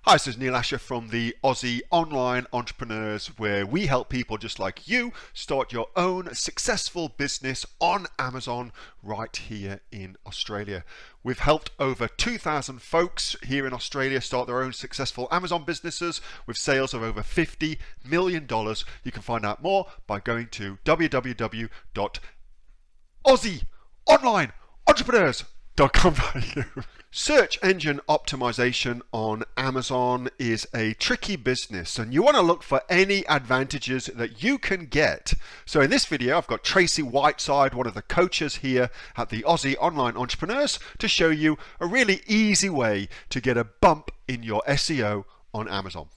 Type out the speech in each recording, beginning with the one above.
Hi, this is Neil-Asher from the Aussie Online Entrepreneurs, where we help people just like you start your own successful business on Amazon right here in Australia. We've helped over 2,000 folks here in Australia start their own successful Amazon businesses with sales of over $50 million. You can find out more by going to www.aussieonlineentrepreneurs.com.au. Search engine optimization on Amazon is a tricky business, and you want to look for any advantages that you can get. So in this video, I've got Tracy Whiteside, one of the coaches here at the Aussie Online Entrepreneurs, to show you a really easy way to get a bump in your SEO on Amazon.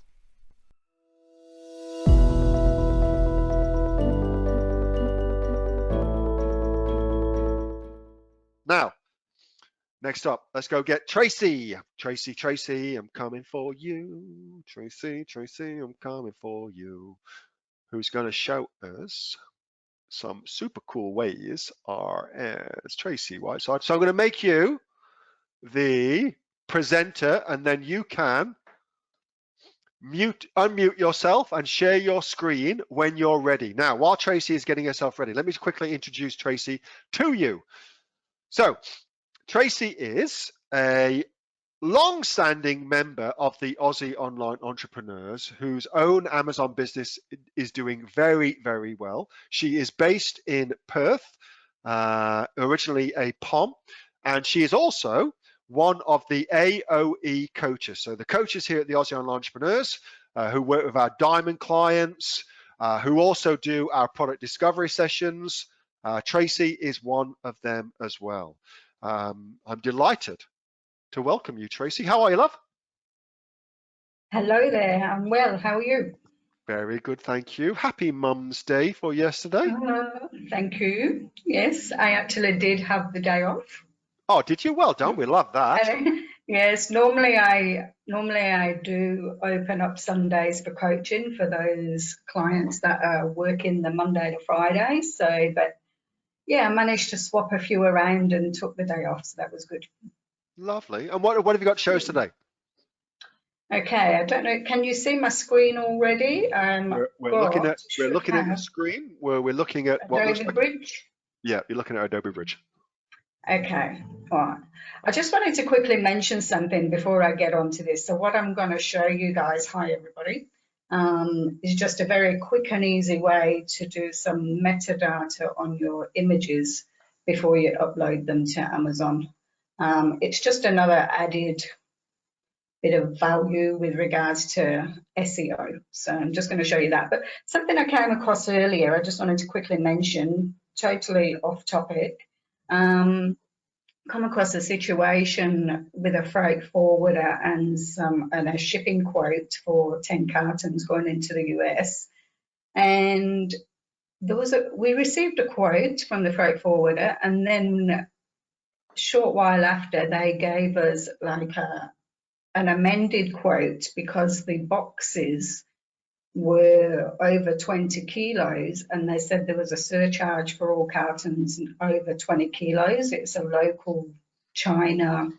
Now, next up, let's go get Tracy. Tracy, I'm coming for you. Tracy, I'm coming for you. Who's going to show us some super cool ways as Tracy Whiteside. So I'm going to make you the presenter, and then you can unmute yourself and share your screen when you're ready. Now, while Tracy is getting herself ready, let me quickly introduce Tracy to you. So, Tracy is a long-standing member of the Aussie Online Entrepreneurs whose own Amazon business is doing very, very well. She is based in Perth, originally a POM, and she is also one of the AOE coaches. So the coaches here at the Aussie Online Entrepreneurs who work with our diamond clients, who also do our product discovery sessions. Tracy is one of them as well. I'm delighted to welcome you, Tracy. How are you, love? Hello there. I'm well. How are you? Very good, thank you. Happy Mum's Day for yesterday. Thank you. Yes, I actually did have the day off. Oh, did you? Well done. We love that. Yes, normally I do open up Sundays for coaching for those clients that are working the Monday to Friday. So, but yeah, I managed to swap a few around and took the day off, so that was good. Lovely. And what have you got to show us today? Okay, I don't know. Can you see my screen already? We're looking at the screen where we're looking at what looks like Bridge. Yeah, you're looking at Adobe Bridge. Okay, all right. I just wanted to quickly mention something before I get onto this. So what I'm going to show you guys, hi everybody, is just a very quick and easy way to do some metadata on your images before you upload them to Amazon. It's just another added bit of value with regards to SEO. So I'm just going to show you that. But something I came across earlier, I just wanted to quickly mention, totally off topic. Come across a situation with a freight forwarder and a shipping quote for 10 cartons going into the US. And we received a quote from the freight forwarder, and then a short while after they gave us like an amended quote because the boxes were over 20 kilos, and they said there was a surcharge for all cartons over 20 kilos. It's a local China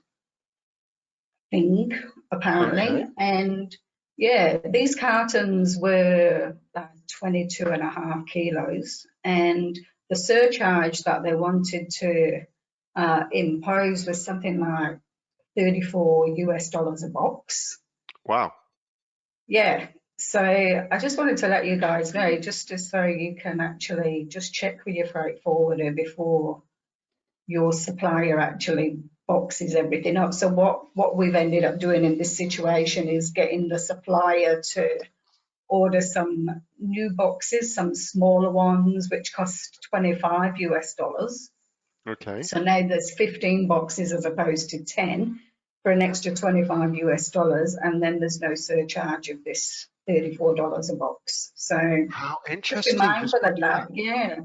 thing, apparently. Okay. And yeah, these cartons were 22.5 kilos, and the surcharge that they wanted to impose was something like $34 US a box. Wow. Yeah. So I just wanted to let you guys know, just so you can actually just check with your freight forwarder before your supplier actually boxes everything up. So what we've ended up doing in this situation is getting the supplier to order some new boxes, some smaller ones, which cost $25 US. Okay. So now there's 15 boxes as opposed to 10 for an extra $25 US, and then there's no surcharge of this $34 a box. So how interesting. Just be mindful of that. Yeah,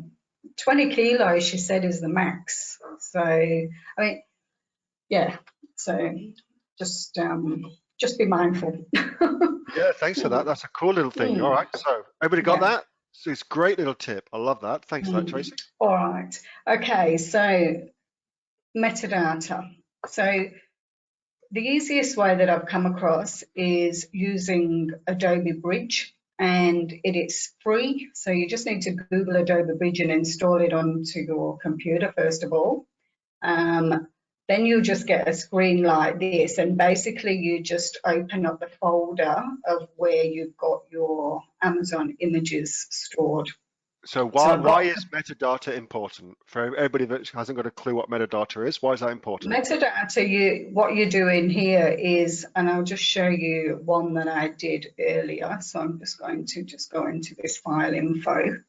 20 kilos, she said, is the max. So I mean, yeah. So just be mindful. Yeah, thanks for that. That's a cool little thing. All right, so everybody got that? So it's a great little tip. I love that. Thanks for that, Tracy. All right. Okay, so metadata. So the easiest way that I've come across is using Adobe Bridge, and it is free. So you just need to Google Adobe Bridge and install it onto your computer first of all. Then you'll just get a screen like this, and basically you just open up the folder of where you've got your Amazon images stored. So So why is metadata important? For everybody that hasn't got a clue what metadata is, why is that important? Metadata, what you're doing here is, and I'll just show you one that I did earlier. So I'm just going to go into this file info.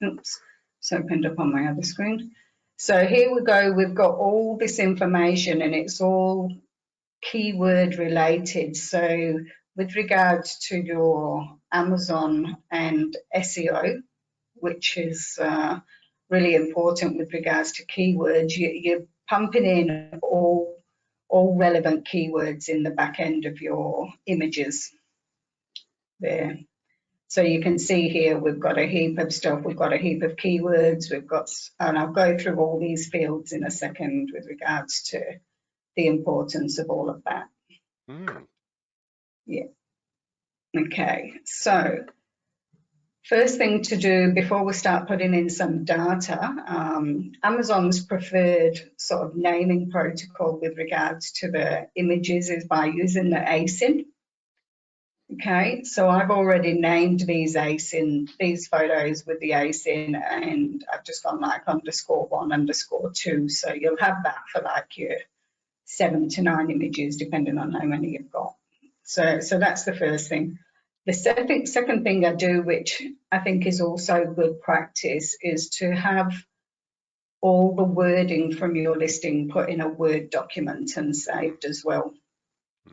Oops, it's opened up on my other screen. So here we go. We've got all this information and it's all keyword related. So with regards to your Amazon and SEO, which is really important with regards to keywords, you're pumping in all relevant keywords in the back end of your images there. So you can see here we've got a heap of stuff, we've got a heap of keywords, we've got, and I'll go through all these fields in a second with regards to the importance of all of that. Yeah. Okay, so first thing to do before we start putting in some data, Amazon's preferred sort of naming protocol with regards to the images is by using the ASIN. Okay, so I've already named these photos with the ASIN, and I've just gone like _1, _2. So you'll have that for like your 7 to 9 images, depending on how many you've got. So that's the first thing. The second thing I do, which I think is also good practice, is to have all the wording from your listing put in a Word document and saved as well.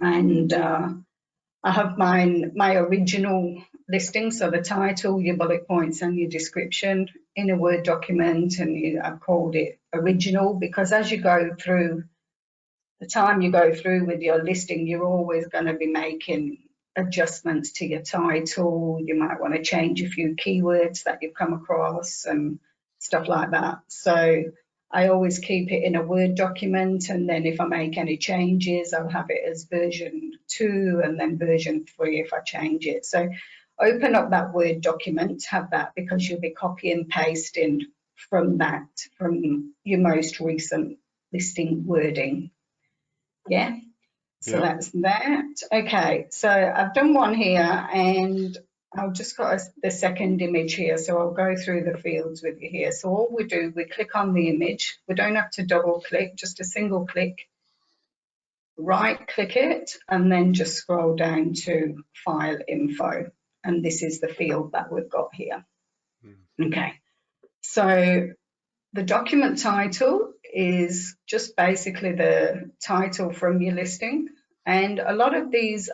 And I have my original listing, so the title, your bullet points and your description in a Word document, and I've called it original because as you go through, the time you go through with your listing, you're always going to be making adjustments to your title. You might want to change a few keywords that you've come across and stuff like that. So I always keep it in a Word document, and then if I make any changes, I'll have it as version 2 and then version 3 if I change it. So open up that Word document, have that, because you'll be copy and pasting from your most recent listing wording. Yeah, so that's that. Okay, so I've done one here and I've just got the second image here, so I'll go through the fields with you here. So all we do, we click on the image. We don't have to double click, just a single click. Right click it and then just scroll down to file info. And this is the field that we've got here. Okay, so the document title is just basically the title from your listing. And a lot of these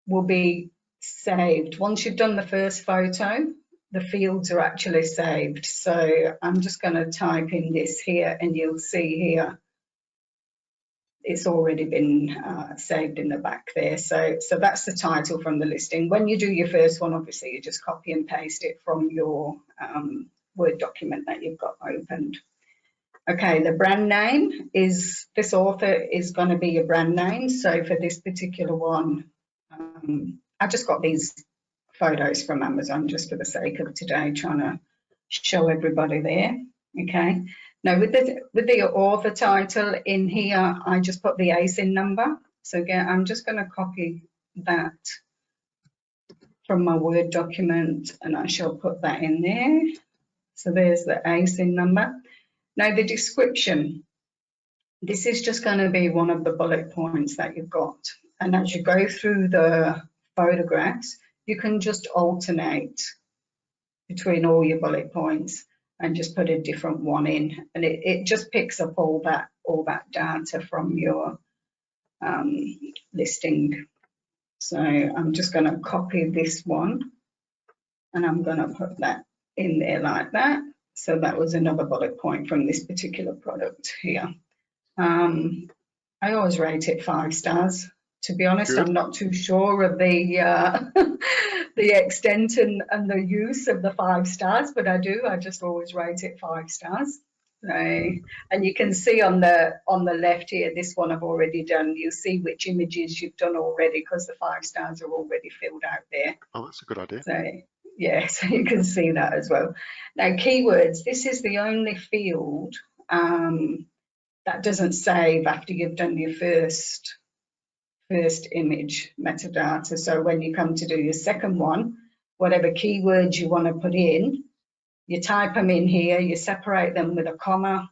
will be saved. Once you've done the first photo, the fields are actually saved. So I'm just going to type in this here and you'll see here it's already been saved in the back there. So that's the title from the listing. When you do your first one, obviously you just copy and paste it from your Word document that you've got opened. Okay, the brand name is, this author is going to be your brand name. So for this particular one, I just got these photos from Amazon just for the sake of today, trying to show everybody there. Okay, now with the author title in here, I just put the ASIN number. So again, I'm just going to copy that from my Word document and I shall put that in there. So there's the ASIN number. Now the description, this is just going to be one of the bullet points that you've got. And as you go through the photographs, you can just alternate between all your bullet points and just put a different one in. And it just picks up all that data from your listing. So I'm just going to copy this one and I'm going to put that in there like that. So that was another bullet point from this particular product here. I always rate it 5 stars. To be honest, I'm not too sure of the the extent and the use of the 5 stars, but I just always rate it 5 stars. So, and you can see on the left here, this one I've already done. You'll see which images you've done already because the 5 stars are already filled out there. Oh, that's a good idea. So yeah, so you can see that as well. Now keywords, this is the only field that doesn't save after you've done your first image metadata. So when you come to do your second one, whatever keywords you want to put in, you type them in here, you separate them with a comma,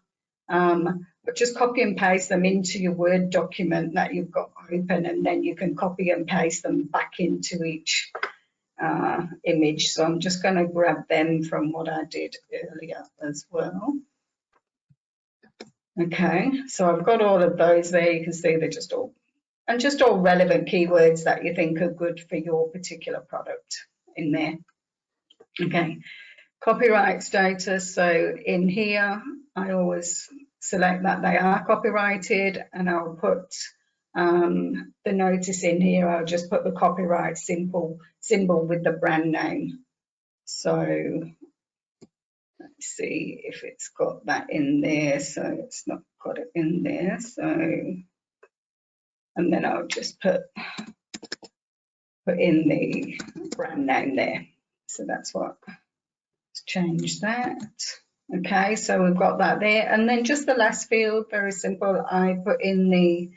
but just copy and paste them into your Word document that you've got open, and then you can copy and paste them back into each image. So I'm just going to grab them from what I did earlier as well. Okay, so I've got all of those there. You can see they're just all relevant keywords that you think are good for your particular product in there. Okay, copyright status. So in here, I always select that they are copyrighted, and I'll put the notice in here. I'll just put the copyright symbol with the brand name. So let's see if it's got that in there. So it's not got it in there. So, and then I'll just put in the brand name there. So that's what, let's change that. Okay, so we've got that there. And then just the last field, very simple. I put in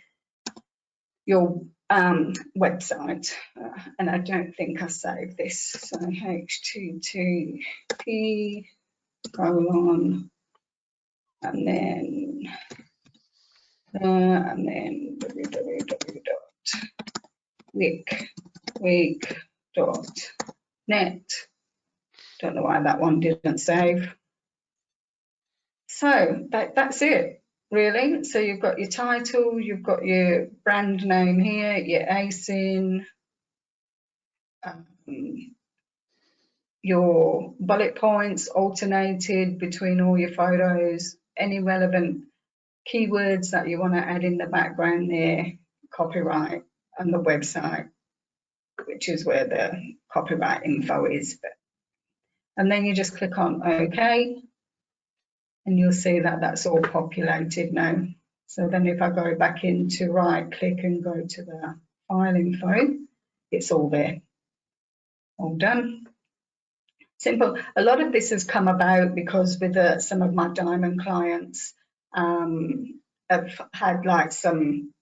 your website, and I don't think I saved this. So http colon and then www.week.net. Don't know why that one didn't save. So that's it, really. So you've got your title, you've got your brand name here, your ASIN, your bullet points alternated between all your photos, any relevant keywords that you want to add in the background there, copyright, and the website, which is where the copyright info is. And then you just click on OK, and you'll see that that's all populated now. So then if I go back into right click and go to the file info, it's all there, all done. Simple. A lot of this has come about because with some of my diamond clients have had like some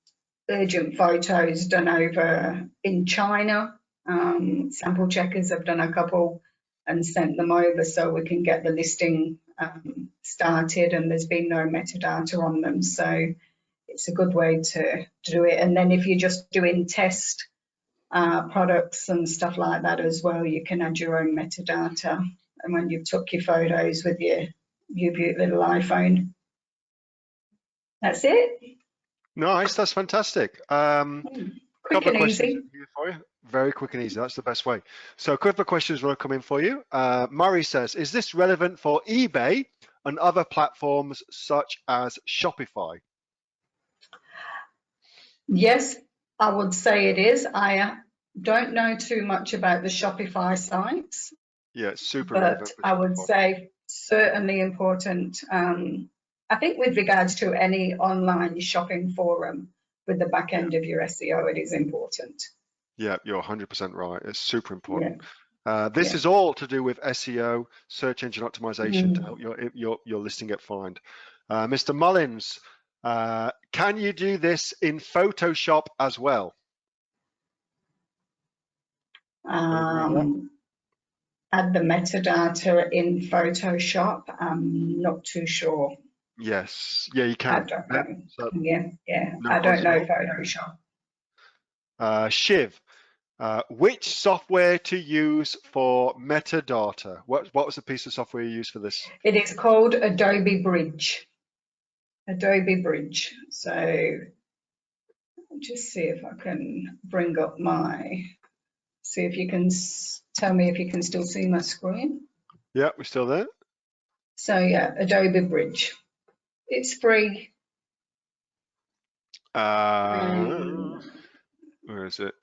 urgent photos done over in China. Sample checkers have done a couple and sent them over so we can get the listing started, and there's been no metadata on them. So it's a good way to do it. And then if you're just doing test products and stuff like that as well, you can add your own metadata. And when you've took your photos with your beaut little iPhone, that's it. Nice, that's fantastic. Quick Couple of and questions easy. here for you. Very quick and easy. That's the best way. So a couple of questions will come in for you. Murray says, is this relevant for eBay and other platforms such as Shopify? Yes, I would say it is. I don't know too much about the Shopify sites. Yeah, it's super but relevant for I would Shopify. say certainly important. I think with regards to any online shopping forum with the back end of your SEO, it is important. Yeah, you're 100% right. It's super important. Yeah. This is all to do with SEO, search engine optimization, to help your listing get found. Mr. Mullins, can you do this in Photoshop as well? Add the metadata in Photoshop. I'm not too sure. Yes, yeah, you can. I don't know. So, yeah, no I don't know problems Photoshop. Shiv, which software to use for metadata? What was the piece of software you used for this? It is called Adobe Bridge. Adobe Bridge. So I'll just see if I can bring up see if you can tell me if you can still see my screen. Yeah, we're still there. So yeah, Adobe Bridge. It's free. Where is it?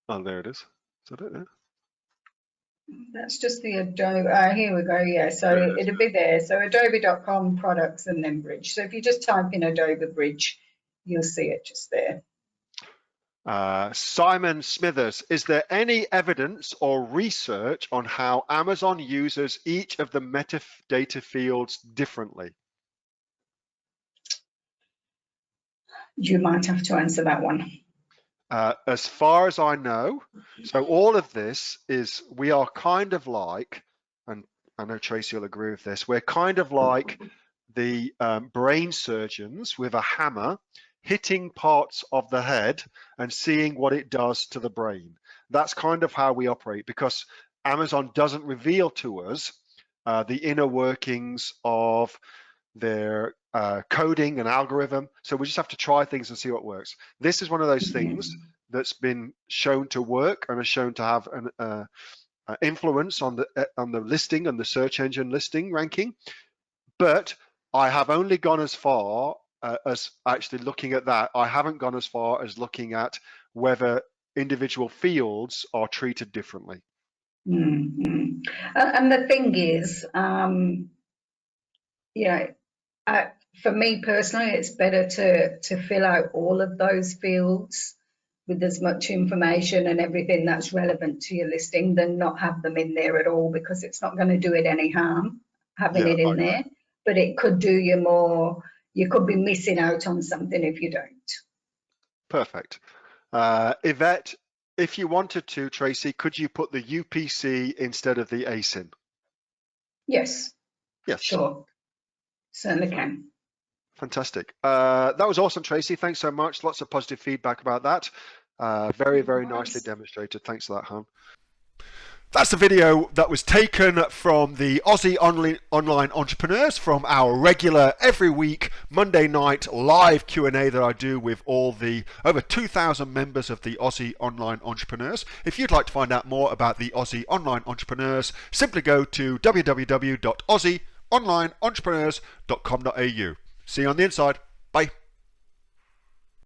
Oh, there it is. Is that it there? That's just the Adobe. Here we go. Yeah, so it'll be there. So adobe.com products and then Bridge. So if you just type in Adobe Bridge, you'll see it just there. Simon Smithers, is there any evidence or research on how Amazon uses each of the metadata fields differently? You might have to answer that one. As far as I know, so all of this is, we are kind of like, and I know Tracy will agree with this, we're kind of like the brain surgeons with a hammer hitting parts of the head and seeing what it does to the brain. That's kind of how we operate, because Amazon doesn't reveal to us the inner workings of their coding and algorithm. So we just have to try things and see what works. This is one of those things that's been shown to work and is shown to have an influence on the listing and the search engine listing ranking. But I have only gone as far as actually looking at that. I haven't gone as far as looking at whether individual fields are treated differently. And the thing is, for me personally, it's better to fill out all of those fields with as much information and everything that's relevant to your listing than not have them in there at all, because it's not going to do it any harm having it in there, but it could do you more. You could be missing out on something if you don't. Perfect. Yvette, if you wanted to, Tracy, could you put the UPC instead of the ASIN? Yes. Yes. Sure. Certainly can. Fantastic. That was awesome, Tracy. Thanks so much. Lots of positive feedback about that. Very, very nicely demonstrated. Thanks for that, Han. That's the video that was taken from the Aussie Online Entrepreneurs, from our regular every week Monday night live Q&A that I do with all the over 2,000 members of the Aussie Online Entrepreneurs. If you'd like to find out more about the Aussie Online Entrepreneurs, simply go to www.aussieonlineentrepreneurs.com.au. See you on the inside. Bye.